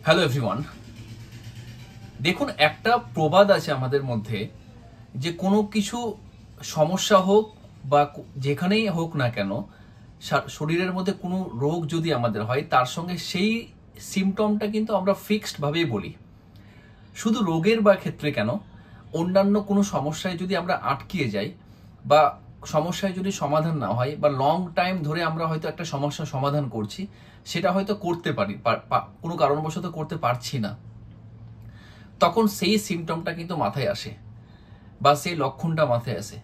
Hello everyone, দেখুন একটা প্রবাদ আছে আমাদের মধ্যে যে কোনো কিছু সমস্যা হোক বা যেখানেই হোক না কেন শরীরের মধ্যে কোনো রোগ যদি আমাদের হয় তার সঙ্গে সেই সিমটমটা কিন্তু আমরা ফিক্সড ভাবেই বলি। শুধু রোগের বা ক্ষেত্রে কেন, অন্যান্য কোনো সমস্যায় যদি আমরা আটকিয়ে যাই বা সমস্যায় যদি সমাধান না হয় বা লং টাইম ধরে আমরা হয়তো একটা সমস্যার সমাধান করছি, সেটা হয়তো করতে পারি, কোনো কারণবশত করতে পারছি না, তখন সেই সিমটমটা কিন্তু মাথায় আসে বা সেই লক্ষণটা মাথায় আসে।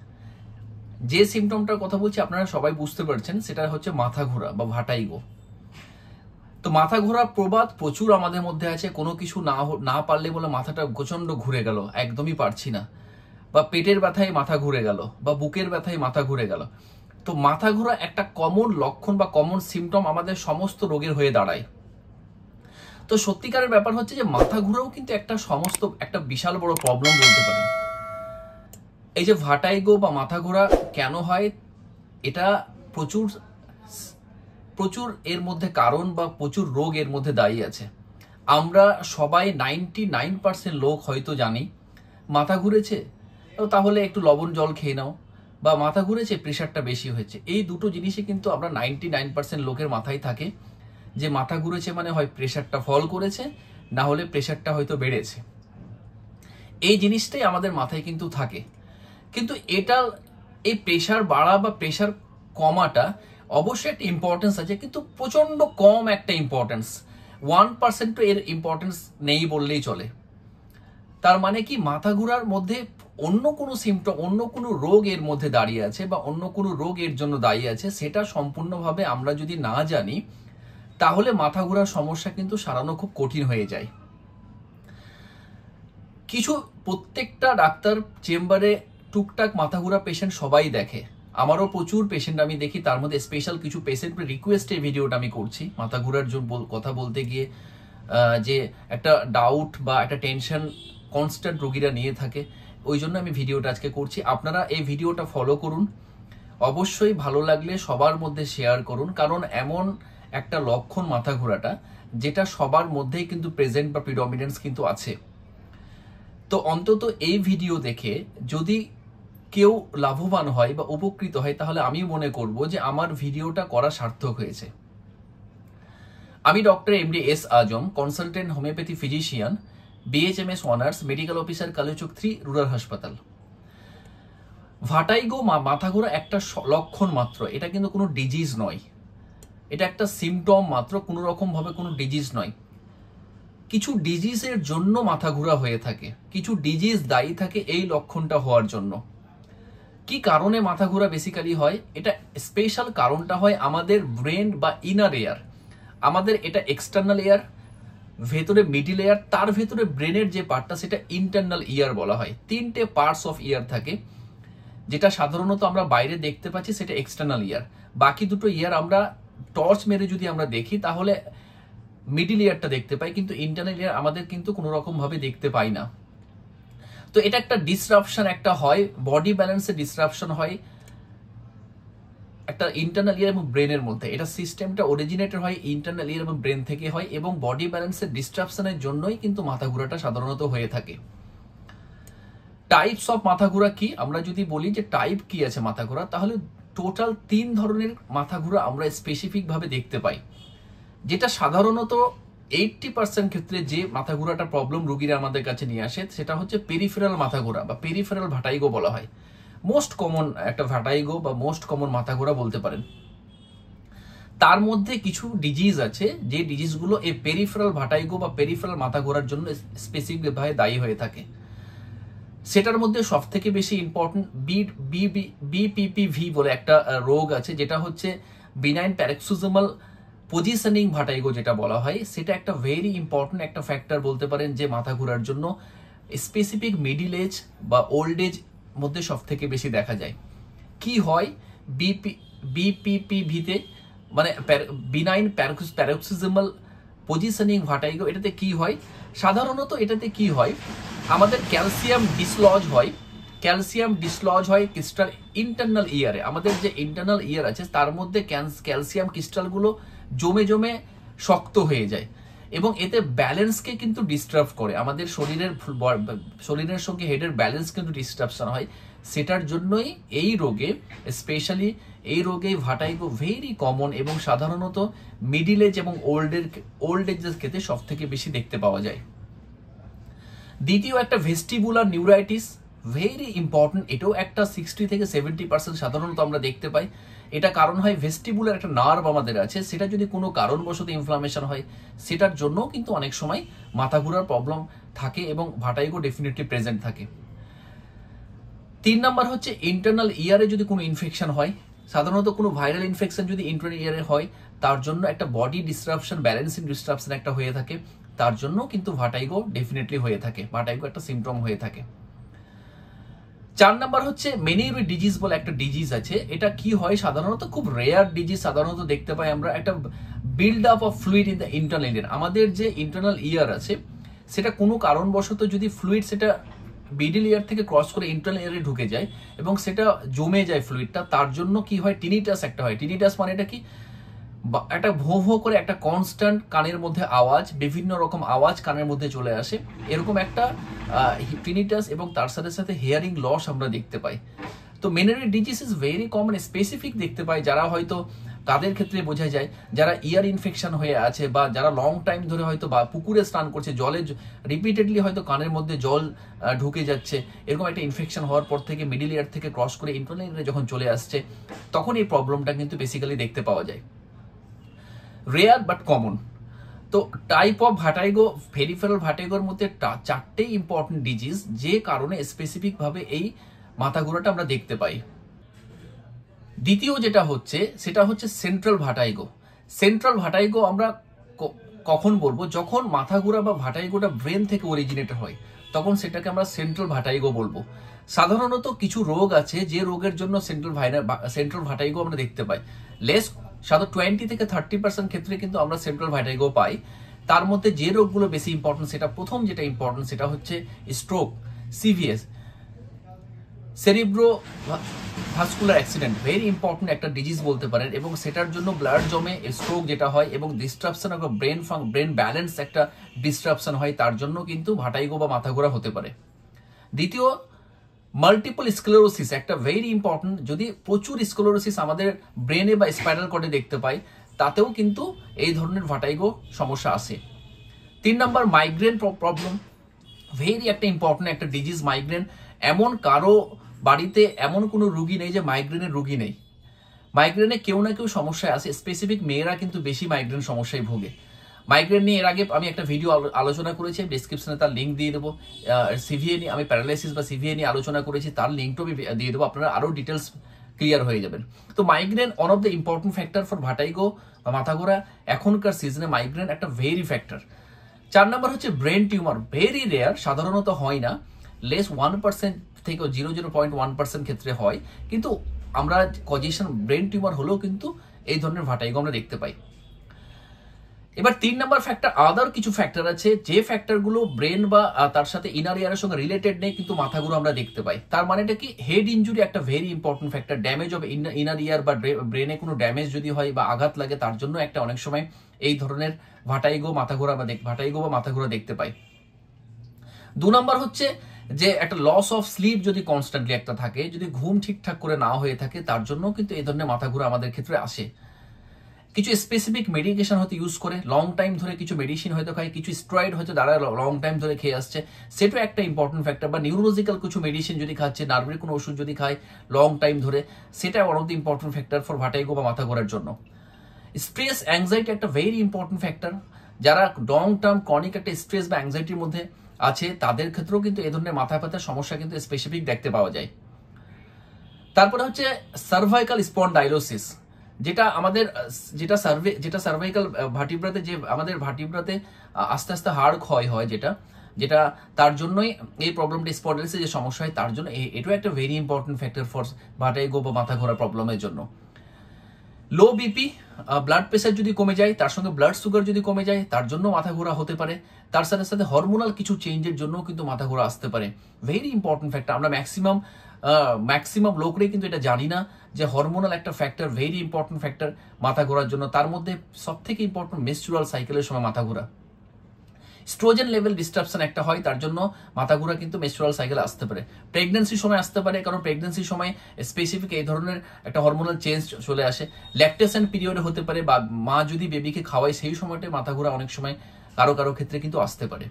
যে সিমটমটার কথা বলছি আপনারা সবাই বুঝতে পারছেন, সেটা হচ্ছে মাথা ঘোরা বা ভাটাইগো। তো মাথা ঘোরা প্রবাদ প্রচুর আমাদের মধ্যে আছে। কোনো কিছু না পারলে বলে মাথাটা প্রচন্ড ঘুরে গেল, একদমই পারছি না, বা পেটের ব্যথায় মাথা ঘুরে গেল, বা বুকের ব্যথায় মাথা ঘুরে গেল। তো মাথা ঘোরা একটা কমন লক্ষণ বা কমন সিমটম আমাদের সমস্ত রোগের হয়ে দাঁড়ায়। তো সত্যিকারের ব্যাপার হচ্ছে যে মাথা ঘুরাও কিন্তু একটা বিশাল বড় প্রবলেম বলতে পারেন। এই যে ভাটাইগো বা মাথা ঘোরা কেন হয়, এটা প্রচুর এর মধ্যে কারণ বা প্রচুর রোগ এর মধ্যে দায়ী আছে। আমরা সবাই 99% লোক হয়তো জানি মাথা ঘুরেছে, তাহলে একটু লবণ জল খেয়ে নাও, বা মাথা ঘুরেছে প্রেশারটা বেশি হয়েছে। এই দুটো জিনিসই কিন্তু আমরা 99% লোকের মাথায় থাকে, যে মাথা ঘুরেছে মানে হয় প্রেশারটা ফল করেছে, না হলে প্রেশারটা হয়তো বেড়েছে। এই জিনিসটাই আমাদের মাথায় কিন্তু থাকে। কিন্তু এই প্রেশার বাড়া বা প্রেশার কমাটা অবশ্যই একটা ইম্পর্টেন্স আছে, কিন্তু প্রচন্ড কম একটা ইম্পর্টেন্স। 1% এর ইম্পর্টেন্স নেই বললেই চলে। তার মানে কি, মাথা ঘোরার মধ্যে অন্য কোনো সিমটম, অন্য কোনো রোগ এর মধ্যে দাঁড়িয়ে আছে বা অন্য কোনো রোগ এর জন্য দায়ী আছে, সেটা সম্পূর্ণভাবে আমরা যদি না জানি, তাহলে মাথা ঘোরার সমস্যা কিন্তু সারানো খুব কঠিন হয়ে যায়। প্রত্যেকটা ডাক্তার চেম্বারে টুকটাক মাথা ঘোরা পেশেন্ট সবাই দেখে। আমারও প্রচুর পেশেন্ট আমি দেখি, তার মধ্যে স্পেশাল কিছু পেশেন্ট রিকোয়েস্টে ভিডিওটা আমি করছি। মাথা ঘোরার কথা বলতে গিয়ে যে একটা ডাউট বা একটা টেনশন কনস্ট্যান্ট রোগীরা নিয়ে থাকে, ওই জন্য আমি ভিডিওটা আজকে করছি। আপনারা এই ভিডিওটা ফলো করুন, অবশ্যই ভালো লাগলে সবার মধ্যে শেয়ার করুন, কারণ এমন একটা লক্ষণ মাথা ঘোরাটা যেটা সবার মধ্যেই কিন্তু প্রেজেন্ট বা প্রিডমিনেন্স কিন্তু আছে। তো অন্তত এই ভিডিও দেখে যদি কেউ লাভবান হয় বা উপকৃত হয়, তাহলে আমি মনে করব যে আমার ভিডিওটা করা সার্থক হয়েছে। আমি doctor MD S Azam, consultant homoeopathy physician, BHMS honours, medical officer, Kaliachak 3 rural হাসপাতাল। ভাটাইগো মাথা ঘোরা একটা লক্ষণ মাত্র, এটা কিন্তু কোনো ডিজিজ নয়, এটা একটা সিমটম মাত্র, কোনো রকম ভাবে কোনো ডিজিজ নয়। কিছু ডিজিজের জন্য মাথা ঘোরা হয়ে থাকে, কিছু ডিজিজ দায়ী থাকে এই লক্ষণটা হওয়ার জন্য। কি কারণে মাথা ঘোরা বেসিক্যালি হয়, এটা স্পেশাল কারণটা হয় আমাদের ব্রেন বা ইনার এয়ার। আমাদের এটা এক্সটার্নাল এয়ার, ভেতরে মিডিল এয়ার, তার ভেতরে ব্রেনের যে পার্টটা সেটা ইন্টারনাল ইয়ার বলা হয়। 3টে পার্টস অফ ইয়ার থাকে, যেটা সাধারণত আমরা বাইরে দেখতে পাচ্ছি সেটা এক্সটার্নাল ইয়ার। বাকি দুটো ইয়ার আমরা টর্চ মেরে যদি আমরা দেখি তাহলে মিডিল ইয়ারটা দেখতে পাই, কিন্তু ইন্টারনাল ইয়ার আমাদের কিন্তু কোনো রকম ভাবে দেখতে পাই না। তো এটা একটা ডিসরাপশন একটা হয়, বডি ব্যালেন্সে ডিসরাপশন হয় একটা ইন্টারনাল ইয়ার এবং ব্রেনের মধ্যে। এটা সিস্টেমটা অরিজিনেটেড হয় ইন্টারনাল ইয়ার এবং ব্রেন থেকে হয়, এবং বডি ব্যালেন্সের ডিসরাপশনের জন্যই কিন্তু মাথা ঘোরাটা সাধারণত হয়ে থাকে। টাইপস অফ মাথা ঘোরা কি, আমরা যদি বলি যে টাইপ কি আছে মাথা ঘোরা, তাহলে টোটাল 3 ধরনের মাথা ঘোরা আমরা স্পেসিফিক ভাবে দেখতে পাই। যেটা সাধারণত 80% ক্ষেত্রে যে মাথা ঘোরাটা প্রবলেম রোগীরা আমাদের কাছে নিয়ে আসে, সেটা হচ্ছে পেরিফেরাল মাথা ঘোরা বা পেরিফেরাল ভাটাইগো বলা হয়। মোস্ট কমন একটা ভাটাইগো বা মোস্ট কমন মাথা ঘোরা বলতে পারেন। তার মধ্যে কিছু ডিজিজ আছে, যে ডিজিজগুলো এই পেরিফেরাল ভাটাইগো বা পেরিফেরাল মাথা ঘোরার জন্য স্পেসিফিক ভাবে দায়ী হয়ে থাকে। সেটার মধ্যে সব থেকে বেশি ইম্পর্টেন্ট বিপিপিভি বলে একটা রোগ আছে, যেটা হচ্ছে বিনাইন প্যারক্সিজমাল পজিশনিং ভাটাইগো যেটা বলা হয়। সেটা একটা ভেরি ইম্পর্টেন্ট একটা ফ্যাক্টর বলতে পারেন, যে মাথা ঘোরার জন্য স্পেসিফিক মিডিল এজ বা ওল্ড এজ মধ্যে সব থেকে বেশি দেখা যায়। কি হয় বিপিপিভিতে, মানে বিনাইন প্যারক্সিজমাল পজিশনিং ভাটাইগো, এটাতে কি হয় সাধারণত, এটাতে কি হয় আমাদের ক্যালসিয়াম ডিসলজ হয় ক্রিস্টাল ইন্টারনাল ইয়ারে। আমাদের যে ইন্টারনাল ইয়ার আছে তার মধ্যে ক্যালসিয়াম ক্রিস্টালগুলো জমে জমে শক্ত হয়ে যায়, এবং এতে ব্যালেন্সকে কিন্তু ডিস্টার্ব করে, আমাদের শরীরের সঙ্গে হেডের ব্যালেন্স কিন্তু ডিস্টার্বশন হয়। সেটার জন্যই এই রোগে, স্পেশালি এই রোগে ভার্টিগো ভেরি কমন এবং সাধারণত মিডিল এজ এবং ওল্ড এজের ক্ষেত্রে সব থেকে বেশি দেখতে পাওয়া যায়। দ্বিতীয় একটা ভেস্টিবুলার নিউরাইটিস, ভেরি ইম্পর্টেন্ট। এটাও একটা 60 থেকে 70% সাধারণত আমরা দেখতে পাই। এটা কারণ হয় ভেস্টিবুলার একটা নার্ভ আমাদের আছে, সেটা যদি কোনো কারণবশত ইনফ্লামেশন হয়, সেটার জন্য কিন্তু অনেক সময় মাথা ঘোরার প্রবলেম থাকে এবং ভার্টিগো ডেফিনেটলি প্রেজেন্ট থাকে। 3 নাম্বার হচ্ছে ইন্টারনাল ইয়ারে যদি কোনো ইনফেকশন হয়, সাধারণত কোনো ভাইরাল ইনফেকশন যদি ইন্টারনাল ইয়ারে হয়, তার জন্য একটা বডি ডিসরাপশন, ব্যালেন্সিং ডিসরাপশন একটা হয়ে থাকে, তার জন্য কিন্তু ভার্টিগো ডেফিনেটলি হয়ে থাকে, ভার্টিগো একটা সিমটম হয়ে থাকে। 4 নাম্বার হচ্ছে মেনিউরি ডিজিজ বলে একটা ডিজিজ আছে। এটা কি হয়, সাধারণত খুব রেয়ার ডিজিজ, সাধারণত দেখতে পাই আমরা একটা build up of fluid in the internal ear. আমাদের যে ইন্টারনাল ইয়ার আছে, সেটা কোনো কারণবশত যদি ফ্লুইড সেটা মিডল ইয়ার থেকে ক্রস করে ইন্টারনাল ইয়ারে ঢুকে যায় এবং সেটা জমে যায় ফ্লুইডটা, তার জন্য কি হয়, টিনিটাস একটা হয়। টিনিটাস মানে এটা কি, একটা ভো ভো করে একটা কনস্ট্যান্ট কানের মধ্যে আওয়াজ, বিভিন্ন রকম আওয়াজ কানের মধ্যে চলে আসে, এরকম একটা টিনিটাস, এবং তার সাথে সাথে হিয়ারিং লস আমরা দেখতে পাই। তো Meniere's disease is very common, specific দেখতে পাই যারা হয়তো, তাদের ক্ষেত্রে বোঝা যায় যারা ইয়ার ইনফেকশন হয়ে আছে বা যারা লং টাইম ধরে হয়তো বা পুকুরে স্নান করছে, জলে রিপিটেডলি হয়তো কানের মধ্যে জল ঢুকে যাচ্ছে, এরকম একটা ইনফেকশন হওয়ার পর থেকে মিডল ইয়ার থেকে ক্রস করে ইন্টারনাল ইয়ারে যখন চলে আসছে, তখন এই প্রবলেমটা কিন্তু বেসিক্যালি দেখতে পাওয়া যায়। Rare but common. তো টাইপ অফ ভার্টিগো, পেরিফেরাল ভার্টিগোর মধ্যে 4টেই ইম্পর্টেন্ট ডিজিজ, যে কারণে স্পেসিফিক ভাবে এই মাথা ঘোরাটা আমরা দেখতে পাই। দ্বিতীয় যেটা হচ্ছে, সেটা হচ্ছে সেন্ট্রাল ভার্টিগো। সেন্ট্রাল ভার্টিগো আমরা কখন বলবো, যখন মাথা ঘোরা বা ভার্টিগোটা ব্রেন থেকে অরিজিনেট হয়, তখন সেটাকে আমরা সেন্ট্রাল ভার্টিগো বলবো। সাধারণত কিছু রোগ আছে যে রোগের জন্য সেন্ট্রাল ভার্টিগো আমরা দেখতে পাই। সাধারণত 20 থেকে 30% ক্ষেত্রে কিন্তু আমরা সেন্ট্রাল ভার্টিগো পাই। তার মধ্যে যে রোগগুলো বেশি ইম্পর্টেন্ট, সেটা প্রথম যেটা ইম্পর্টেন্ট, সেটা হচ্ছে stroke, CVS, cerebro vascular accident, very important একটা ডিজিজ বলতে পারেন, এবং সেটার জন্য ব্লাড জমে স্ট্রোক যেটা হয় এবং ডিস্টারপশন অফ ব্রেন ব্যালেন্স একটা ডিস্টারপশন হয়, তার জন্য কিন্তু ভার্টিগো বা মাথা ঘোরা হতে পারে। দ্বিতীয়, মাল্টিপল স্ক্লেরোসিস, একটা ভেরি ইম্পর্টেন্ট, যদি প্রচুর স্ক্লেরোসিস আমাদের ব্রেনে বা স্পাইনাল কর্ডে দেখতে পাই, তাতেও কিন্তু এই ধরনের ভার্টিগো সমস্যা আসে। 3 নাম্বার, মাইগ্রেন প্রবলেম, ভেরি একটা ইম্পর্টেন্ট একটা ডিজিজ মাইগ্রেন। এমন কারো বাড়িতে এমন কোনো রুগী নেই যে মাইগ্রেনের রুগী নেই, মাইগ্রেনে কেউ না কেউ সমস্যায় আসে, স্পেসিফিক মেয়েরা কিন্তু বেশি মাইগ্রেন সমস্যায় ভোগে। মাইগ্রেন নিয়ে এর আগে আমি একটা ভিডিও আলোচনা করেছি, ডিসক্রিপশনে তার লিঙ্ক দিয়ে দেবো। সিভিএ নিয়ে আমি প্যারালাইসিস বা সিভিএ নিয়ে আলোচনা করেছি, তার লিঙ্কটাও আমি দিয়ে দেবো, আপনারা আরো ডিটেলস ক্লিয়ার হয়ে যাবেন। তো migraine one of the important factor for vertigo বা মাথা ঘোরা। এখনকার সিজনে মাইগ্রেন একটা ভেরি ফ্যাক্টর। 4 নাম্বার হচ্ছে ব্রেন টিউমার, ভেরি রেয়ার, সাধারণত হয় না, লেস 1% থেকে 0.1% ক্ষেত্রে হয়, কিন্তু আমরা কজেশন ব্রেন টিউমার হলেও কিন্তু এই ধরনের ভার্টিগো আমরা দেখতে পাই। এবার 3 নাম্বার ফ্যাক্টর, আদার কিছু ফ্যাক্টর আছে যে ফ্যাক্টরগুলো ব্রেন বা তার সাথে ইনার ইয়ারের সঙ্গে রিলেটেড নেই, কিন্তু মাথাগুলো আমরা দেখতে পাই। তার মানেটা কি, হেড ইনজুরি একটা very important factor, damage of inner ear বা ব্রেনে কোনো ড্যামেজ যদি হয় বা আঘাত লাগে, তার জন্য একটা অনেক সময় এই ধরনের ভার্টিগো বা মাথা ঘোরা দেখতে পাই। 2 নাম্বার হচ্ছে যে একটা লস অফ স্লিপ যদি কনস্ট্যান্টলি একটা থাকে, যদি ঘুম ঠিকঠাক করে না হয়ে থাকে, তার জন্য কিন্তু এই ধরনের মাথা ঘোরা আমাদের ক্ষেত্রে আসে। কিছু স্পেসিফিক মেডিকেশন হয়তো ইউজ করে, লং টাইম ধরে কিছু মেডিসিন হয়তো খায়, কিছু স্টেরয়েড হয়তো তারা লং টাইম ধরে খেয়ে আসছে, সেটাও একটা ইম্পর্টেন্ট ফ্যাক্টর। বা নিউরোলজিক্যাল কিছু মেডিসিন যদি খাচ্ছে, নার্ভের কোনো ওষুধ যদি খায় লং টাইম ধরে, সেটা one of the important factor for vertigo বা মাথা ঘোরার জন্য। স্ট্রেস, অ্যাংজাইটি একটা ভেরি ইম্পর্টেন্ট ফ্যাক্টর, যারা লং টার্ম ক্রনিক একটা স্ট্রেস বা অ্যাংজাইটির মধ্যে আছে, তাদের ক্ষেত্রেও কিন্তু এই ধরনের মাথা ব্যথার সমস্যা কিন্তু স্পেসিফিক দেখতে পাওয়া যায়। তারপরে হচ্ছে সার্ভাইকাল স্পন্ডাইলোসিস, যেটা সার্ভাইকাল ভার্টিব্রাতে, যে আমাদের ভার্টিব্রাতে আস্তে আস্তে হাড় ক্ষয় হয়, যেটা তার জন্যই এই প্রবলেমটা, স্পন্ডাইলোসিস যে সমস্যা হয়, তার জন্য এটাও একটা very important factor for vertigo বা মাথা ঘোরা প্রবলেমের জন্য। লো বিপি, ব্লাড প্রেশার যদি কমে যায়, তার সঙ্গে ব্লাড সুগার যদি কমে যায়, তার জন্য মাথা ঘোরা হতে পারে। তার সাথে সাথে হরমোনাল কিছু চেঞ্জের জন্য কিন্তু মাথা ঘোরা আসতে পারে, ভেরি ইম্পর্টেন্ট ফ্যাক্টর। আমরা ম্যাক্সিমাম লোকরাই কিন্তু এটা জানি না যে হরমোনাল একটা ফ্যাক্টর, ভেরি ইম্পর্টেন্ট ফ্যাক্টর মাথা ঘোরার জন্য। তার মধ্যে সব থেকে ইম্পর্টেন্ট মেনস্ট্রুয়াল সাইকেলের সময় মাথা ঘোরা। স্ট্রোজেন লেভেল ডিস্টারপশন একটা হয়, তার জন্য মাথা ঘোরা কিন্তু মেনস্ট্রুয়াল সাইকেল আসতে পারে। প্রেগন্যান্সির সময় আসতে পারে, কারণ প্রেগন্যান্সির সময় স্পেসিফিক এই ধরনের একটা হরমোনাল চেঞ্জ চলে আসে। ল্যাকটেশন পিরিয়ডে হতে পারে, বা মা যদি বেবিকে খাওয়ায় সেই সময়টায় মাথা ঘোরা অনেক সময় কারো কারো ক্ষেত্রে কিন্তু আসতে পারে।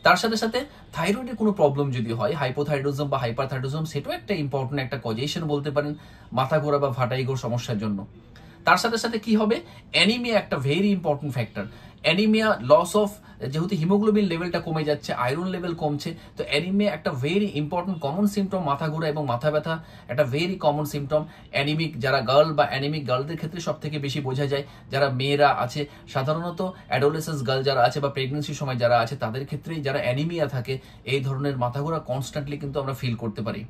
তার সাথে সাথে থাইরয়েডের কোনো প্রবলেম যদি হয়, হাইপোথাইরয়েডিজম বা হাইপারথাইরয়েডিজম, সেটাও একটা ইম্পর্টেন্ট একটা কজেশন বলতে পারেন মাথা ঘোরা বা ভার্টিগোর সমস্যার জন্য। তার সাথে সাথে কি হবে, অ্যানিমিয়া একটা very important factor. Anaemia, loss of, যেহেতু হিমোগ্লোবিন লেভেলটা কমে যাচ্ছে, আয়রন লেভেল কমছে, তো অ্যানিমিয়া একটা ভেরি ইম্পর্টেন্ট কমন সিমটম। মাথা ঘোরা এবং মাথা ব্যথা একটা ভেরি কমন সিমটম। অ্যানিমিক যারা গার্ল বা অ্যানিমিক গার্লদের ক্ষেত্রে সব থেকে বেশি বোঝা যায়। যারা মেয়েরা আছে, সাধারণত অ্যাডোলেসেন্স গার্ল যারা আছে বা প্রেগনেন্সির সময় যারা আছে, তাদের ক্ষেত্রেই যারা অ্যানিমিয়া থাকে, এই ধরনের মাথা ঘোরা কনস্ট্যান্টলি কিন্তু আমরা ফিল করতে পারি।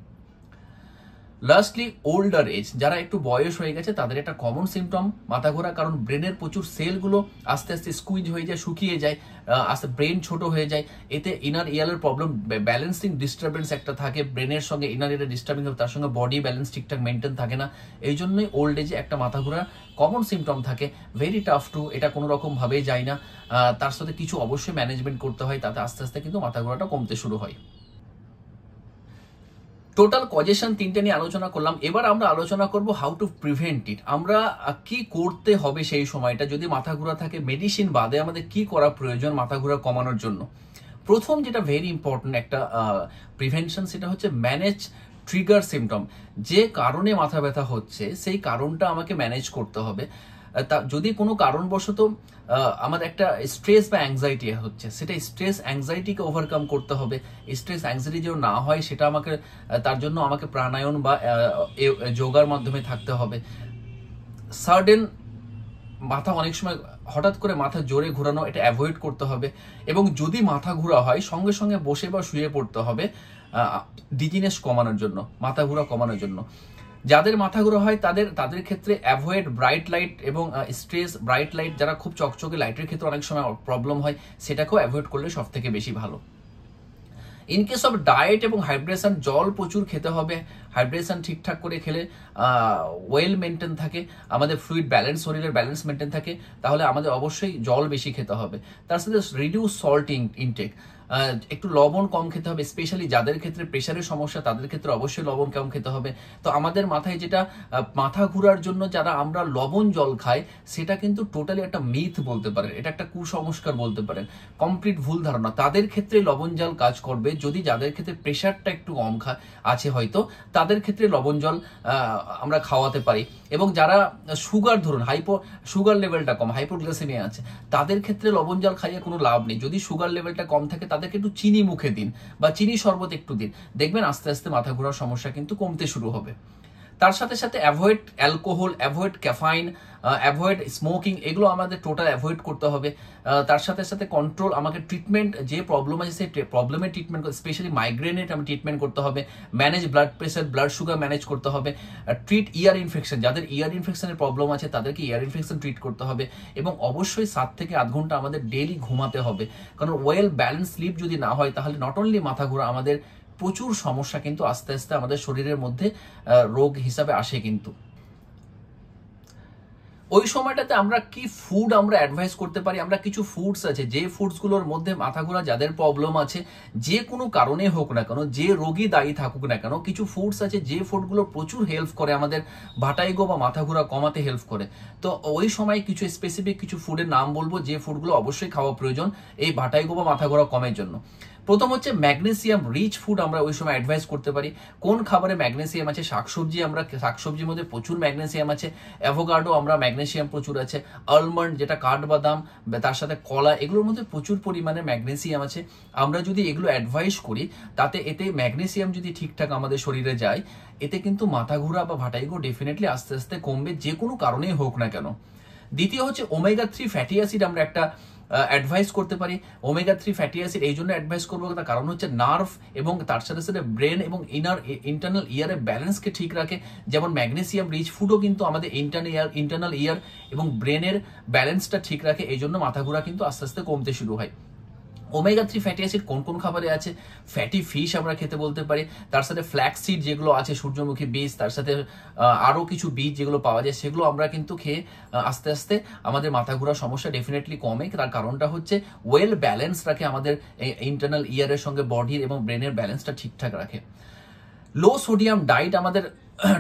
লাস্টলি ওল্ডার এজ, যারা একটু বয়স হয়ে গেছে তাদের একটা কমন সিমটম মাথা ঘোরা, কারণ ব্রেনের প্রচুর সেলগুলো আস্তে আস্তে স্কুইজ হয়ে যায়, শুকিয়ে যায়, আস্তে ব্রেন ছোট হয়ে যায়। এতে ইনার ইয়ারের প্রবলেম, ব্যালেন্সিং ডিস্টারবেন্স একটা থাকে ব্রেনের সঙ্গে, ইনার ইয়ারের ডিস্টার্বিং হবে, তার সঙ্গে বডি ব্যালেন্স ঠিকঠাক মেনটেন থাকে না। এই জন্যই ওল্ড এজে একটা মাথা ঘোরা কমন সিমটম থাকে। ভেরি টাফ টু, এটা কোনো রকম ভাবেই যায় না। তার সাথে কিছু অবশ্যই ম্যানেজমেন্ট করতে হয়, তাতে আস্তে আস্তে কিন্তু মাথা ঘোরাটা কমতে শুরু হয়। টোটাল কজেশন তিনটে নিয়ে আলোচনা করলাম। এবার আমরা আলোচনা করব হাউ টু প্রিভেন্ট ইট। আমরা কি করতে হবে সেই সময়টা যদি মাথা ঘোরা থাকে, মেডিসিন বাদে আমাদের কি করা প্রয়োজন মাথা ঘোরা কমানোর জন্য। প্রথম যেটা ভেরি ইম্পর্টেন্ট একটা প্রিভেনশন, সেটা হচ্ছে ম্যানেজ ট্রিগার সিমটম। যে কারণে মাথা ব্যথা হচ্ছে সেই কারণটা আমাকে ম্যানেজ করতে হবে। যদি কোনো কারণবশত আমার একটা স্ট্রেস বা অ্যাংজাইটি হচ্ছে, সেটা স্ট্রেস অ্যাংজাইটিকে ওভারকাম করতে হবে। স্ট্রেস অ্যাংজাইটি যেন না হয় সেটা আমাকে, তার জন্য আমাকে প্রাণায়াম বা যোগার মাধ্যমে থাকতে হবে। সার্ডেন মাথা অনেক সময় হঠাৎ করে মাথা জোরে ঘোরানো, এটা অ্যাভয়েড করতে হবে। এবং যদি মাথা ঘোরা হয় সঙ্গে সঙ্গে বসে বা শুয়ে পড়তে হবে ডিজিনেস কমানোর জন্য, মাথা ঘোরা কমানোর জন্য। যাদের মাথা ঘোরা হয় তাদের ক্ষেত্রে অ্যাভয়েড ব্রাইট লাইট এবং স্ট্রেস। ব্রাইট লাইট, যারা খুব চকচকে লাইটের ক্ষেত্রে অনেক সময় প্রবলেম হয়, সেটাকেও অ্যাভয়েড করলে সব থেকে বেশি ভালো। ইন কেস অফ ডায়েট এবং হাইড্রেশন, জল প্রচুর খেতে হবে। হাইড্রেশন ঠিকঠাক করে খেলে ওয়েল মেনটেন থাকে, আমাদের ফ্লুইড ব্যালেন্স, শরীরের ব্যালেন্স মেনটেন থাকে, তাহলে আমাদের অবশ্যই জল বেশি খেতে হবে। তার সাথে রিডিউস সল্ট ইনটেক, একটু লবণ কম খেতে হবে। স্পেশালি যাদের ক্ষেত্রে প্রেশারের সমস্যা তাদের ক্ষেত্রে অবশ্যই লবণ কম খেতে হবে। তো আমাদের মাথায় যেটা মাথা ঘোরার জন্য যারা আমরা লবণ জল খাই, সেটা কিন্তু টোটালি একটা মিথ বলতে পারেন, এটা একটা কুসংস্কার বলতে পারেন, কমপ্লিট ভুল ধারণা। তাদের ক্ষেত্রে লবণ জল কাজ করবে যদি যাদের ক্ষেত্রে প্রেশারটা একটু কম আছে হয়তো, তাদের ক্ষেত্রে লবণ জল আমরা খাওয়াতে পারি। এবং যারা সুগার, ধরুন সুগার লেভেলটা কম, হাইপোগ্লাইসেমিয়া আছে, তাদের ক্ষেত্রে লবণ জল খাইয়ে কোনো লাভ নেই। যদি সুগার লেভেলটা কম থাকে তাদেরকে একটু চিনি মুখে দিন বা চিনি শরবত একটু দিন, দেখবেন আস্তে আস্তে মাথা ঘোরার সমস্যা কিন্তু কমতে শুরু হবে। তার সাথে সাথে avoid alcohol, avoid caffeine, avoid smoking, এগুলো আমাদের টোটাল অ্যাভয়েড করতে হবে। তার সাথে সাথে কন্ট্রোল, আমাকে ট্রিটমেন্ট, যে প্রবলেম আছে সেই প্রবলেমের ট্রিটমেন্ট, স্পেশালি মাইগ্রেনের আমি ট্রিটমেন্ট করতে হবে। Manage blood pressure, blood sugar manage করতে হবে। ট্রিট ইয়ার ইনফেকশন, যাদের ইয়ার ইনফেকশনের প্রবলেম আছে তাদেরকে ইয়ার ইনফেকশন ট্রিট করতে হবে। এবং অবশ্যই 7 থেকে 8 ঘন্টা আমাদের ডেইলি ঘুমাতে হবে, কারণ ওয়েল ব্যালেন্স স্লিপ যদি না হয় তাহলে নট অনলি মাথা ঘোরা, আমাদের প্রচুর সমস্যা কিন্তু আস্তে আস্তে আমাদের শরীরের মধ্যে রোগ হিসাবে আসে। কিন্তু ওই সময়টাতে আমরা কি ফুড আমরা অ্যাডভাইস করতে পারি, আমরা কিছু ফুডস আছে, যে ফুডসগুলোর মধ্যে মাথা ঘোরা যাদের প্রবলেম আছে, যে কোনো কারণে হোক না কেন, যে রোগী দায়ী থাকুক না কেন, কিছু ফুডস আছে যে ফুডগুলো প্রচুর হেল্প করে আমাদের ভার্টিগো বা মাথা ঘোরা কমাতে হেল্প করে। তো ওই সময় কিছু স্পেসিফিক কিছু ফুডের নাম বলবো যে ফুডগুলো অবশ্যই খাওয়া প্রয়োজন এই ভার্টিগো বা মাথা ঘোরা কমের জন্য। প্রথম হচ্ছে ম্যাগনেসিয়াম রিচ ফুড আমরা ওই সময় অ্যাডভাইস করতে পারি। কোন খাবারে ম্যাগনেসিয়াম আছে? শাকসবজি, আমরা শাকসবজির মধ্যে প্রচুর ম্যাগনেসিয়াম আছে। অ্যাভোকাডো, আমরা ম্যাগনেসিয়াম প্রচুর আছে। আলমন্ড, যেটা কাঠবাদাম, তার সাথে কলা, এগুলোর মধ্যে প্রচুর পরিমাণে ম্যাগনেসিয়াম আছে। আমরা যদি এগুলো অ্যাডভাইস করি, তাতে এতে ম্যাগনেসিয়াম যদি ঠিকঠাক আমাদের শরীরে যায়, এতে কিন্তু মাথা ঘোরা বা ভার্টিগো ডেফিনেটলি আস্তে আস্তে কমবে, যে কোনো কারণেই হোক না কেন। দ্বিতীয় হচ্ছে ওমেগা 3 ফ্যাটি অ্যাসিড আমরা একটা অ্যাডভাইস করতে পারি। ওমেগা 3 ফ্যাটি অ্যাসিড এই জন্য অ্যাডভাইস করবো, তার কারণ হচ্ছে নার্ভ এবং তার সাথে সাথে ব্রেন এবং ইন্টারনাল ইয়ারের ব্যালেন্সকে ঠিক রাখে। যেমন ম্যাগনেসিয়াম রিচ ফুডও কিন্তু আমাদের ইন্টারনাল ইয়ার এবং ব্রেনের ব্যালেন্সটা ঠিক রাখে, এই জন্য মাথা ঘোরা কিন্তু আস্তে আস্তে কমতে শুরু হয়। ওমেগা 3 ফ্যাটি অ্যাসিড কোন কোন খাবারে আছে? ফ্যাটি ফিশ আমরা খেতে বলতে পারি, তার সাথে ফ্ল্যাক্স সিড যেগুলো আছে, সূর্যমুখী বীজ, তার সাথে আরো কিছু বীজ যেগুলো পাওয়া যায়, সেগুলো আমরা কিন্তু খেয়ে আস্তে আস্তে আমাদের মাথা ঘোরার সমস্যা ডেফিনেটলি কমে। তার কারণটা হচ্ছে ওয়েল ব্যালেন্স রাখে আমাদের ইন্টারনাল ইয়ারের সঙ্গে বডির এবং ব্রেনের ব্যালেন্সটা ঠিকঠাক রাখে। লো সোডিয়াম ডায়েট আমাদের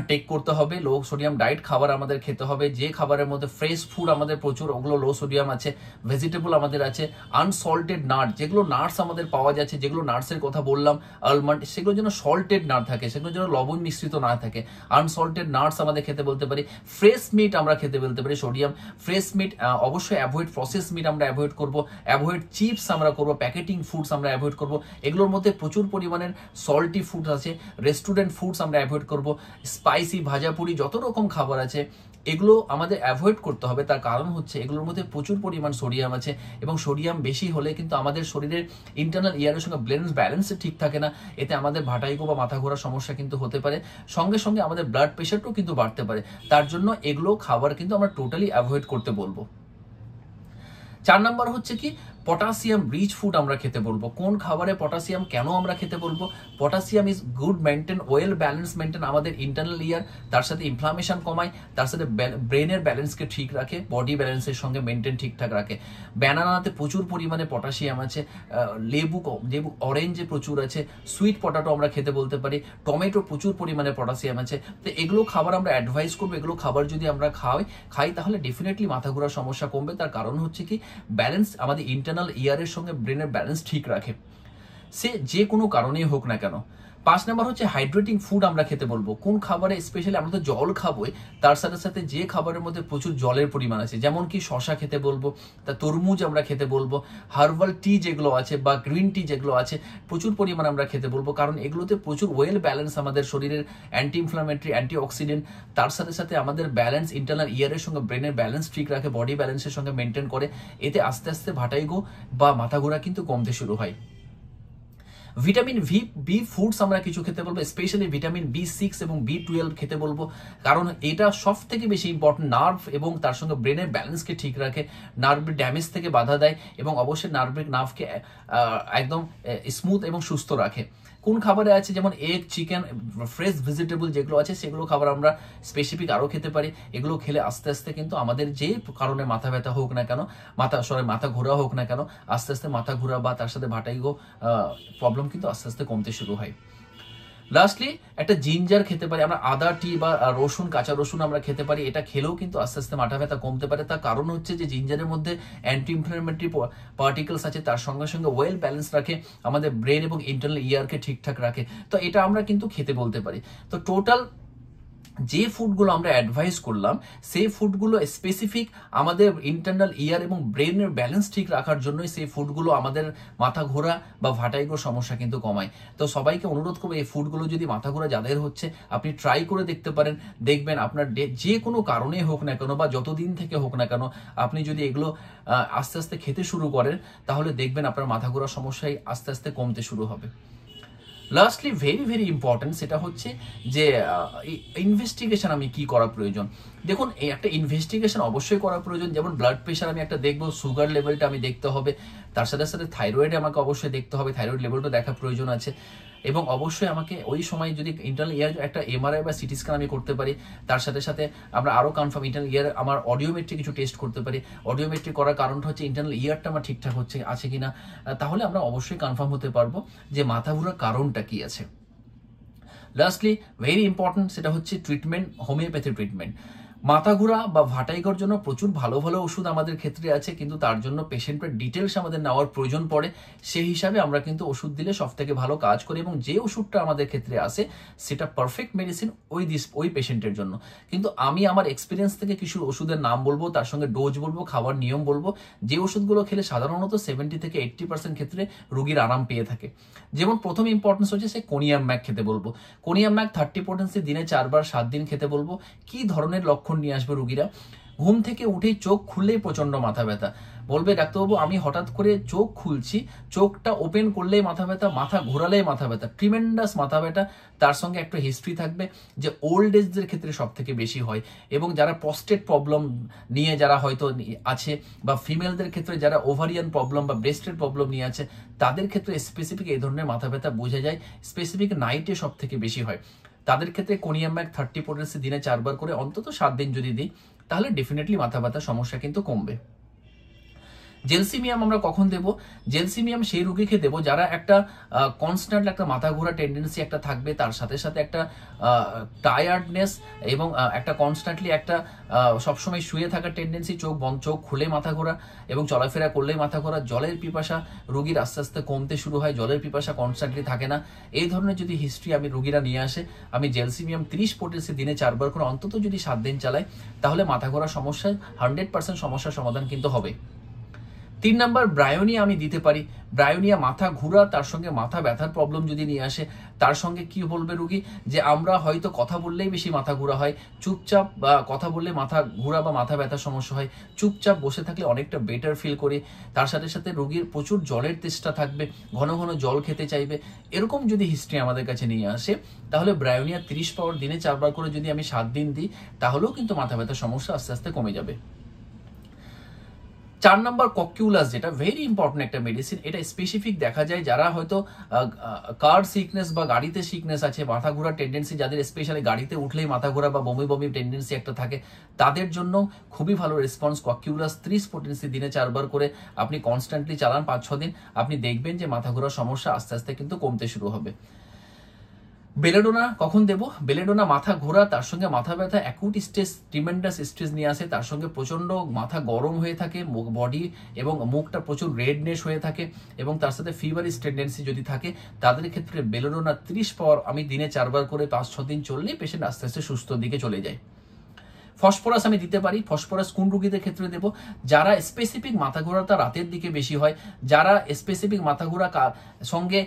টেক করতে হবে, লো সোডিয়াম ডায়েট খাবার আমাদের খেতে হবে। যে খাবারের মধ্যে ফ্রেশ ফুড আমাদের প্রচুর, ওগুলো লো সোডিয়াম আছে। ভেজিটেবল আমাদের আছে, আনসল্টেড নাট, যেগুলো নাটস আমাদের পাওয়া যাচ্ছে, যেগুলো নাটসের কথা বললাম, আলমন্ড, সেগুলো যেন সল্টেড না থাকে, সেগুলো যেন লবণ মিশ্রিত না থাকে। আনসল্টেড নাটস আমাদের খেতে বলতে পারি। ফ্রেশ মিট আমরা খেতে বলতে পারি, সোডিয়াম ফ্রেশ মিট অবশ্যই অ্যাভয়েড, প্রসেস মিট আমরা অ্যাভয়েড করব, অ্যাভয়েড চিপস আমরা করব, প্যাকেটিং ফুডস আমরা অ্যাভয়েড করব। এগুলোর মধ্যে প্রচুর পরিমাণের সল্টি ফুড আছে, রেস্টুরেন্ট ফুডস আমরা অ্যাভয়েড করব। স্পাইসি ভাজাপুরি যত রকম খাবার আছে এগুলো আমাদের অ্যাভয়েড করতে হবে। তার কারণ হচ্ছে এগুলোর মধ্যে প্রচুর পরিমাণ সোডিয়াম আছে, এবং সোডিয়াম বেশি হলে কিন্তু আমাদের শরীরের ইন্টারনাল ইয়ারের সঙ্গে ব্যালেন্স ঠিক থাকে না। এতে আমাদের ভাটাইগো বা মাথা ঘোরার সমস্যা কিন্তু হতে পারে, সঙ্গে সঙ্গে আমাদের ব্লাড প্রেশারটাও কিন্তু বাড়তে পারে। তার জন্য এগুলো খাবার কিন্তু আমরা টোটালি অ্যাভয়েড করতে বলবো। 4 নাম্বার হচ্ছে কি, পটাশিয়াম রিচ ফুড আমরা খেতে বলবো। কোন খাবারে পটাশিয়াম কেন আমরা খেতে বলবো? Potassium is good maintain well balance maintain আমাদের ইন্টারনাল ইয়ার, তার সাথে ইনফ্লামেশন কমায়, তার সাথে ব্রেনের ব্যালেন্সকে ঠিক রাখে, বডি ব্যালেন্সের সঙ্গে মেনটেন ঠিকঠাক রাখে। ব্যানানাতে প্রচুর পরিমাণে পটাশিয়াম আছে, লেবু অরেঞ্জে প্রচুর আছে, সুইট পটাটো আমরা খেতে বলতে পারি, টমেটো প্রচুর পরিমাণে পটাশিয়াম আছে। তো এগুলো খাবার আমরা অ্যাডভাইস করবো, এগুলো খাবার যদি আমরা খাই তাহলে ডেফিনেটলি মাথা ঘোরার সমস্যা কমবে। তার কারণ হচ্ছে কি, ব্যালেন্স আমাদের ইন্টারনাল ইয়ারের সঙ্গে ব্রেনের ব্যালেন্স ঠিক রাখে, সে যে কোনো কারণেই হোক না কেন। 5 নাম্বার হচ্ছে হাইড্রেটিং ফুড আমরা খেতে বলবো। কোন খাবারে স্পেশালি আমরা তো জল খাবোই, তার সাথে সাথে যে খাবারের মধ্যে প্রচুর জলের পরিমাণ আছে, যেমন কি শশা খেতে বলবো, তা তরমুজ আমরা খেতে বলবো, হার্বাল টি যেগুলো আছে বা গ্রিন টি যেগুলো আছে প্রচুর পরিমাণ আমরা খেতে বলবো, কারণ এগুলোতে প্রচুর ওয়েল ব্যালেন্স আমাদের শরীরের অ্যান্টি ইনফ্লামেটরি, অ্যান্টি অক্সিডেন্ট, তার সাথে সাথে আমাদের ব্যালেন্স ইন্টারনাল ইয়ারের সঙ্গে ব্রেনের ব্যালেন্স ঠিক রাখে, বডি ব্যালেন্সের সঙ্গে মেনটেন করে। এতে আস্তে আস্তে ভাটাইগো বা মাথা ঘোরা কিন্তু কমতে শুরু হয়। ভিটামিন বি ফুডস আমরা কিছু খেতে বলবো, স্পেশালি ভিটামিন B6 এবং B12 খেতে বলবো, কারণ এটা সব থেকে বেশি ইম্পর্টেন্ট নার্ভ এবং তার সঙ্গে ব্রেনের ব্যালেন্সকে ঠিক রাখে, নার্ভের ড্যামেজ থেকে বাধা দেয় এবং অবশ্যই নার্ভকে একদম স্মুথ এবং সুস্থ রাখে। কোন খাবারে আছে, যেমন এগ, চিকেন, ফ্রেশ ভেজিটেবল যেগুলো আছে সেগুলো খাবার আমরা স্পেসিফিক আরও খেতে পারি। এগুলো খেলে আস্তে আস্তে কিন্তু আমাদের যে কারণে মাথা ব্যথা হোক না কেন, মাথা ঘোরা হোক না কেন, আস্তে আস্তে মাথা ঘোরা বা তার সাথে ভাটাইগো প্রবলেম কিন্তু আস্তে আস্তে কমতে শুরু হয়। লাস্টলি একটা জিঞ্জার খেতে পারি আমরা, আদা টি বা রসুন, কাঁচা রসুন আমরা খেতে পারি। এটা খেলেও কিন্তু আস্তে আস্তে মাথা ব্যথা কমতে পারে। তার কারণ হচ্ছে যে জিঞ্জারের মধ্যে অ্যান্টি ইনফ্লামেটরি পার্টিকেলস আছে, তার সঙ্গে সঙ্গে ওয়েল ব্যালেন্স রাখে, আমাদের ব্রেন এবং ইন্টারনাল ইয়ারকে ঠিকঠাক রাখে। তো এটা আমরা কিন্তু খেতে বলতে পারি। তো টোটাল যে ফুডগুলো আমরা অ্যাডভাইস করলাম সেই ফুডগুলো স্পেসিফিক আমাদের ইন্টারনাল ইয়ার এবং ব্রেনের ব্যালেন্স ঠিক রাখার জন্যই সেই ফুডগুলো আমাদের মাথা ঘোরা বা ভাটাইগোর সমস্যা কিন্তু কমায়। তো সবাইকে অনুরোধ করবো, এই ফুডগুলো যদি মাথা ঘোরা যাদের হচ্ছে আপনি ট্রাই করে দেখতে পারেন। দেখবেন আপনার যে কোনো কারণে হোক না কেন বা যতদিন থেকে হোক না কেন, আপনি যদি এগুলো আস্তে আস্তে খেতে শুরু করেন তাহলে দেখবেন আপনার মাথা ঘোরার সমস্যাই আস্তে আস্তে কমতে শুরু হবে। লাস্টলি ভেরি ইম্পর্টেন্ট, সেটা হচ্ছে যে ইনভেস্টিগেশন আমি কি করা প্রয়োজন। দেখুন, এই একটা ইনভেস্টিগেশন অবশ্যই করা প্রয়োজন। যেমন ব্লাড প্রেশার আমি একটা দেখবো, সুগার লেভেলটা আমি দেখতে হবে, তার সাথে সাথে থাইরয়েড আমাকে অবশ্যই দেখতে হবে, থাইরয়েড লেভেলটা দেখা প্রয়োজন আছে। এবং অবশ্যই আমাকে ওই সময় যদি ইন্টারনাল ইয়ার একটা MRI বা সিটি স্ক্যান আমি করতে পারি, তার সাথে সাথে আমরা আরও কনফার্ম ইন্টারনাল ইয়ার আমার অডিওমেট্রি কিছু টেস্ট করতে পারি। অডিওমেট্রি করার কারণটা হচ্ছে ইন্টারনাল ইয়ারটা আমার ঠিকঠাক হচ্ছে আছে কিনা, তাহলে আমরা অবশ্যই কনফার্ম হতে পারবো যে মাথা ঘোরার কারণটা কি আছে। লাস্টলি ভেরি ইম্পর্টেন্ট, সেটা হচ্ছে ট্রিটমেন্ট, হোমিওপ্যাথি ট্রিটমেন্ট। মাথা ঘোরা বা ভাটাইগোর জন্য প্রচুর ভালো ভালো ওষুধ আমাদের ক্ষেত্রে আছে, কিন্তু তার জন্য পেশেন্টের ডিটেলস আমাদের নেওয়ার প্রয়োজন পড়ে। সেই হিসাবে আমরা কিন্তু ওষুধ দিলে সব থেকে ভালো কাজ করি, এবং যে ওষুধটা আমাদের ক্ষেত্রে আসে সেটা পারফেক্ট মেডিসিন ওই পেশেন্টের জন্য। কিন্তু আমি আমার এক্সপিরিয়েন্স থেকে কিছু ওষুধের নাম বলবো, তার সঙ্গে ডোজ বলবো, খাবার নিয়ম বলবো, যে ওষুধগুলো খেলে সাধারণত 70 থেকে 80% ক্ষেত্রে রোগীর আরাম পেয়ে থাকে। যেমন প্রথম ইম্পর্টেন্স হচ্ছে সে কোনিয়াম ম্যাক খেতে বলবো। কোনিয়াম ম্যাক 30 পোটেন্সি দিনে 4 বার 7 দিন খেতে বলবো। কি ধরনের লক্ষণ নিয়ে আসবে রোগীরা? ঘুম থেকে উঠেই চোখ খুললেই প্রচন্ড মাথা ব্যথা, বলবে ডাক্তারবাবু আমি হঠাৎ করে চোখ খুলছি, চোখটা ওপেন করলেই মাথা ব্যথা, মাথা ঘোরালেই মাথা ব্যথা, ট্রিমেন্ডাস মাথা ব্যথা। তার সঙ্গে একটা হিস্ট্রি থাকবে যে ওল্ড এজদের ক্ষেত্রে সব থেকে বেশি হয়, এবং যারা প্রস্টেট প্রবলেম নিয়ে যারা হয়তো আছে, বা ফিমেলদের ক্ষেত্রে যারা ওভারিয়ান প্রবলেম বা ব্রেস্টের প্রবলেম নিয়ে আছে, তাদের ক্ষেত্রে স্পেসিফিক এই ধরনের মাথা ব্যথা বোঝা যায় স্পেসিফিক নাইটে সব থেকে বেশি হয়। তাদের ক্ষেত্রে কোনিয়াম ম্যাক 30 পোটেন্সি দিনে 4 বার করে অন্তত 7 দিন যদি দিই, তাহলে ডেফিনেটলি মাথা ব্যথার সমস্যা কিন্তু কমবে। জেলসিমিয়াম আমরা কখন দেব? জেলসিমিয়াম সেই রোগীকে দেব যারা একটা কনস্ট্যান্ট একটা মাথা ঘোরা টেন্ডেন্সি একটা থাকবে, তার সাথে সাথে একটা টায়ার্ডনেস এবং একটা কনস্ট্যান্টলি একটা সবসময় শুয়ে থাকার টেন্ডেন্সি, চোখ খুলে মাথা ঘোরা এবং চলাফেরা করলেই মাথা ঘোরা, জলের পিপাসা রোগীর আস্তে আস্তে কমতে শুরু হয়, জলের পিপাসা কনস্ট্যান্টলি থাকে না। এই ধরনের যদি হিস্ট্রি আমি রোগীরা নিয়ে আসে, আমি জেলসিমিয়াম 30 পোটেন্সি দিনে 4 বার করে অন্তত যদি 7 দিন চালাই, তাহলে মাথা ঘোরা সমস্যা 100% সমস্যার সমাধান কিন্তু হবে। 3 নাম্বার ব্রায়োনিয়া আমি দিতে পারি। ব্রায়োনিয়া মাথা ঘুরা, তার সঙ্গে মাথা ব্যথার প্রবলেম যদি নিয়ে আসে, তার সঙ্গে কি বলবে রোগী যে আমরা হয়তো কথা বললেই বেশি মাথা ঘুরা হয়, চুপচাপ বা কথা বললে মাথা ঘুরা বা মাথা ব্যথার সমস্যা হয়, চুপচাপ বসে থাকলে অনেকটা বেটার ফিল করি। তার সাথে সাথে রোগীর প্রচুর জলের তেষ্টা থাকবে, ঘন ঘন জল খেতে চাইবে। এরকম যদি হিস্ট্রি আমাদের কাছে নিয়ে আসে, তাহলে ব্রায়োনিয়া 30 পাওয়ার দিনে 4 বার করে যদি আমি 7 দিন দিই, তাহলেও কিন্তু মাথা ব্যথার সমস্যা আস্তে আস্তে কমে যাবে। 4 নাম্বার ককিউলাস, যেটা ভেরি ইম্পর্টেন্ট একটা মেডিসিন। এটা স্পেসিফিক দেখা যায় যারা হয়তো কার সিকনেস বা গাড়িতে সিকনেস আছে, মাথা ঘোরার টেন্ডেন্সি যাদের, স্পেশালি গাড়িতে উঠলেই মাথা ঘোরা বা বমি বমি টেন্ডেন্সি একটা থাকে, তাদের জন্য খুবই ভালো রেসপন্স ককিউলাস 30 পোটেন্সি দিনে 4 বার করে আপনি কনস্ট্যান্টলি চালান 5-6 দিন, আপনি দেখবেন যে মাথা ঘোরার সমস্যা আস্তে আস্তে কিন্তু কমতে শুরু হবে। বেলেডোনা কখন দেব? বেলেডোনা মাথা ঘোরা, তার সঙ্গে মাথা ব্যথা, অ্যাকুট স্ট্রেস, ট্রিমেন্ডাস স্ট্রেস নিয়ে আসে, তার সঙ্গে প্রচন্ড মাথা গরম হয়ে থাকে, বডি এবং মুখটা প্রচুর রেডনেস হয়ে থাকে, এবং তার সাথে ফিভারিস টেন্ডেন্সি যদি থাকে, তাদের ক্ষেত্রে বেলেডোনা 30 পাওয়ার আমি দিনে 4 বার করে 5-6 দিন চললেই পেশেন্ট আস্তে আস্তে সুস্থ দিকে চলে যায়। ফসফরাস আমি দিতে পারি। ফসফরাস কোন রোগীদের ক্ষেত্রে দেব? যারা স্পেসিফিক মাথা ঘোরাটা রাতের দিকে বেশি হয়, যারা স্পেসিফিক মাথা ঘোরা সঙ্গে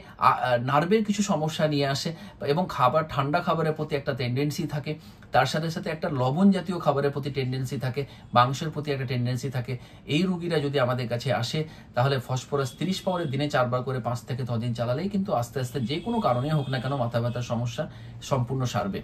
নার্ভের কিছু সমস্যা নিয়ে আসে, এবং ঠান্ডা খাবারের প্রতি একটা টেন্ডেন্সি থাকে, তার সাথে সাথে একটা লবণ জাতীয় খাবারের প্রতি টেন্ডেন্সি থাকে, মাংসের প্রতি একটা টেন্ডেন্সি থাকে, এই রোগীরা যদি আমাদের কাছে আসে, তাহলে ফসফরাস 30 পাওয়ারের দিনে 4 বার করে 5 থেকে 6 দিন চালালেই কিন্তু আস্তে আস্তে যে কোনো কারণে হোক না কেন মাথা ব্যথার সমস্যা সম্পূর্ণ সারবে।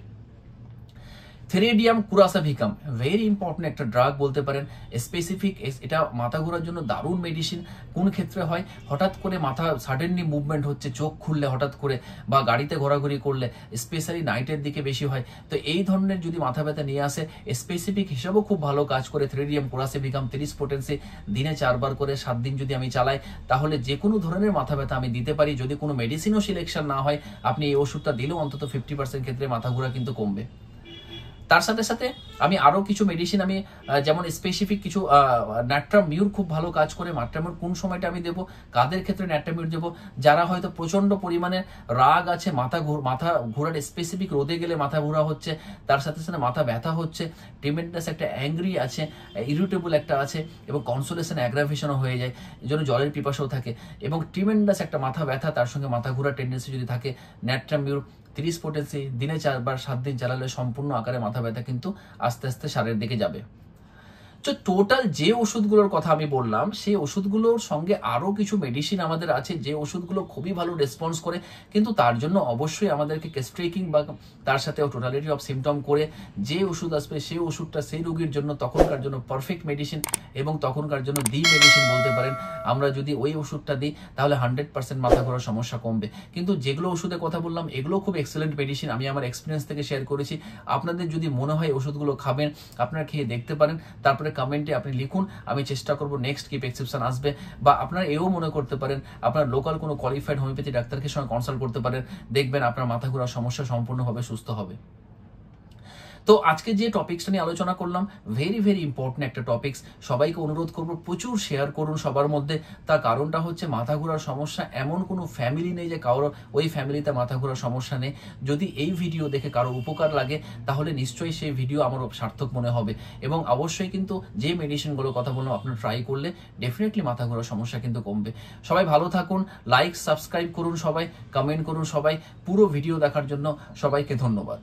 থেরেডিয়াম কুরাসাভিকাম ভেরি ইম্পর্টেন্ট একটা ড্রাগ বলতে পারেন, স্পেসিফিক। এটা মাথা ঘোরার জন্য দারুণ মেডিসিন। কোন ক্ষেত্রে হয়? হঠাৎ করে মাথা সাডেনলি মুভমেন্ট হচ্ছে, চোখ খুললে হঠাৎ করে, বা গাড়িতে ঘোরাঘুরি করলে, স্পেশালি নাইটের দিকে বেশি হয়। তো এই ধরনের যদি মাথা ব্যথা নিয়ে আসে, স্পেসিফিক হিসাবেও খুব ভালো কাজ করে থেরেডিয়াম কুরাসাভিকাম 30 পোটেন্সি দিনে 4 বার করে 7 দিন যদি আমি চালাই, তাহলে যে কোনো ধরনের মাথা ব্যথা আমি দিতে পারি। যদি কোনো মেডিসিনও সিলেকশন না হয়, আপনি এই ওষুধটা দিলেও অন্তত 50% ক্ষেত্রে মাথা ঘোরা কিন্তু কমবে। তার সাথে সাথে আমি আরো কিছু মেডিসিন আমি যেমন স্পেসিফিক কিছু ন্যাট্রামিউর খুব ভালো কাজ করে। ন্যাট্রামিউর কোন সময়টা আমি দেবো, কাদের ক্ষেত্রে ন্যাট্রামিউর দেবো? যারা হয়তো প্রচন্ড পরিমাণে রাগ আছে, মাথা ঘোরার স্পেসিফিক রোদে গেলে মাথা ঘোরা হচ্ছে, তার সাথে সাথে মাথা ব্যথা হচ্ছে, ট্রিমেন্ডাস একটা অ্যাংরি আছে, ইরিটেবল একটা আছে, এবং কনসোলেশন অ্যাগ্রাভেশনও হয়ে যায়, এই জন্য জলের পিপাসাও থাকে, এবং ট্রিমেন্ডাস একটা মাথা ব্যথা, তার সঙ্গে মাথা ঘোরার টেন্ডেন্সি যদি থাকে, ন্যাট্রামিউর 30 পোটেন্সি দিনে 4 বার 7 দিন চালালে সম্পূর্ণ আকারে মাথা ব্যথা কিন্তু আস্তে আস্তে সারের দিকে যাবে। তো টোটাল যে ওষুধগুলোর কথা আমি বললাম, সেই ওষুধগুলোর সঙ্গে আরো কিছু মেডিসিন আমাদের আছে, যে ওষুধগুলো খুবই ভালো রেসপন্স করে, কিন্তু তার জন্য অবশ্যই আমাদেরকে কেস্ট্রেকিং বা তার সাথে টোটালিটি অফ সিমটম করে যে ওষুধ আসবে, সেই ওষুধটা সেই রোগীর জন্য তখনকার জন্য পারফেক্ট মেডিসিন, এবং তখনকার জন্য দি মেডিসিন বলতে পারেন। আমরা যদি ওই ওষুধটা দিই, তাহলে 100% মাথা ঘোরার সমস্যা কমবে। কিন্তু যেগুলো ওষুধের কথা বললাম, এগুলো খুব এক্সেলেন্ট মেডিসিন, আমি আমার এক্সপিরিয়েন্স থেকে শেয়ার করেছি। আপনাদের যদি মনে হয় ওষুধগুলো খাবেন, আপনারা খেয়ে দেখতে পারেন, তারপরে কমেন্টে আপনি লিখুন, আমি চেষ্টা করব নেক্সট কি প্রেসক্রিপশন আসবে। বা আপনারা এও মনে করতে পারেন, আপনার লোকাল কোনো কোয়ালিফাইড হোমিওপ্যাথি ডাক্তারকে সঙ্গে কনসাল্ট করতে পারেন, দেখবেন আপনার মাথা ঘোরার সমস্যা সম্পূর্ণভাবে সুস্থ হবে। তো আজকে যে টপিকসটা নিয়ে আলোচনা করলাম, ভেরি ভেরি ইম্পর্টেন্ট একটা টপিকস। সবাইকে অনুরোধ করব প্রচুর শেয়ার করুন সবার মধ্যে। তার কারণটা হচ্ছে মাথা ঘোরার সমস্যা এমন কোনো ফ্যামিলি নেই যে কারো ওই ফ্যামিলিতে মাথা ঘোরার সমস্যা নেই। যদি এই ভিডিও দেখে কারো উপকার লাগে, তাহলে নিশ্চয়ই সেই ভিডিও আমার সার্থক মনে হবে। এবং অবশ্যই কিন্তু যে মেডিসিনগুলোর কথা বললাম, আপনারা ট্রাই করলে ডেফিনেটলি মাথা ঘোরার সমস্যা কিন্তু কমবে। সবাই ভালো থাকুন, লাইক সাবস্ক্রাইব করুন, সবাই কমেন্ট করুন, সবাই পুরো ভিডিও দেখার জন্য সবাইকে ধন্যবাদ।